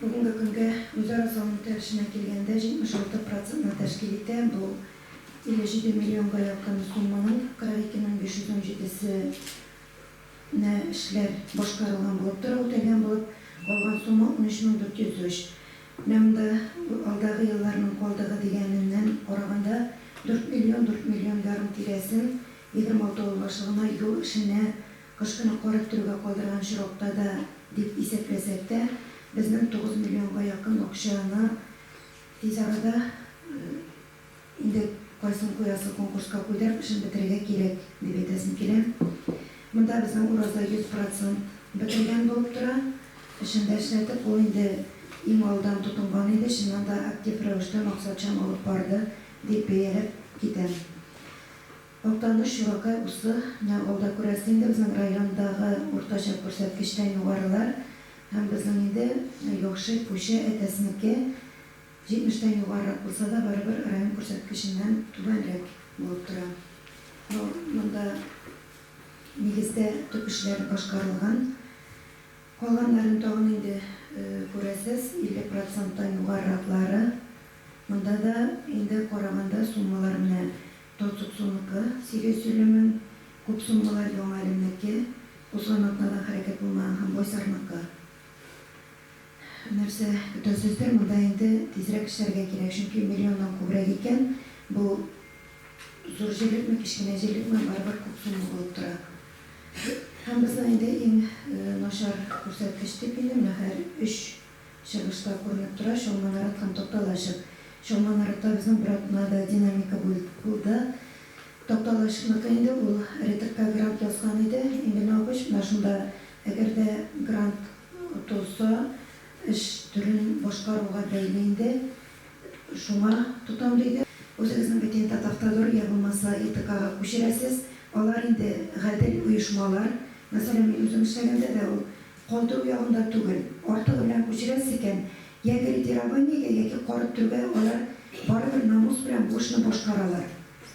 Бүгінгі күнге өзара салым тәрішіне келгенде 76% тәшкил ете. Бұл 57 миллионға якын сумманың 42,517-сіне эшләр башкарылган булып тора, үтәлгән булып, калган сумма 13,403. Менә алдагы елларның калдыгы дигәненнән караганда 4 миллион ярым тирәсен 26 ел башлыгына юл эшенә кышкыны карап торырга калдырган чиракта да дип исәпләсәк тә, безнең 9 миллионга якын акчаны тиз арада инде кайсын куясы конкурска куйдырып эшен бетерергә кирәк дип әйтәсем килә. Монда безнең ураза 100% бетергән булып тора. Эшендә эшләтеп, ул инде иң алдан тотынган иде, чыннан да актив рәвештә максатчан алып барды дип бәяләп китәм. Актаныш Юракай усы алда күрәсез инде безнең райондагы уртача күрсәткечтән югарылар һәм безнең инде яхшы Пүчә әтәснеке 70-тән югарырак булса да, барыбер район күрсәткеченнән түбәнрәк булып тора. Монда нигездә төп эшләр башкарылган. Калганнарын тагын инде күрәсез, 50%-тан югарыраклары. Монда да инде караганда суммалар менә Тотсуксуныкы 800 мең, күп суммалар Яңа Әлемнеке, узган атнадан хәрәкәт булмаган һәм Бойсарныкы. Нәрсә көтәсездер, монда инде тизрәк эшләргә кирәк, чөнки миллионнан күбрәк икән. Бу зур җирлекме, кичкенә җирлекме, барыбер күп сумма булып тора. Һәм безнең инде иң начар күрсәткеч дип инде һәр 3 чыгышта күренеп тора, Шалманарат һәм Токталашык. Шалманаратта безнең бер атнада динамика булды. Токталашыкныкы инде ул риторка грант язган иде. Инде нәүбеш, менә шунда әгәр дә грант тулса, эш түрен башкаруга бәйле инде, шуңа тотам диде. Үзегезнең бетен Автодор я булмаса ИТКга күчерәсез. Алар инде гадел оешмалар. Мәсәлән, мин үзем эшләгәндә дә ул калдыру ягында түгел, артыгы белән күчерәсез икән, ягъни тирабаниягә яки карып торырга алар барыбер намус белән бу эшне башкаралар.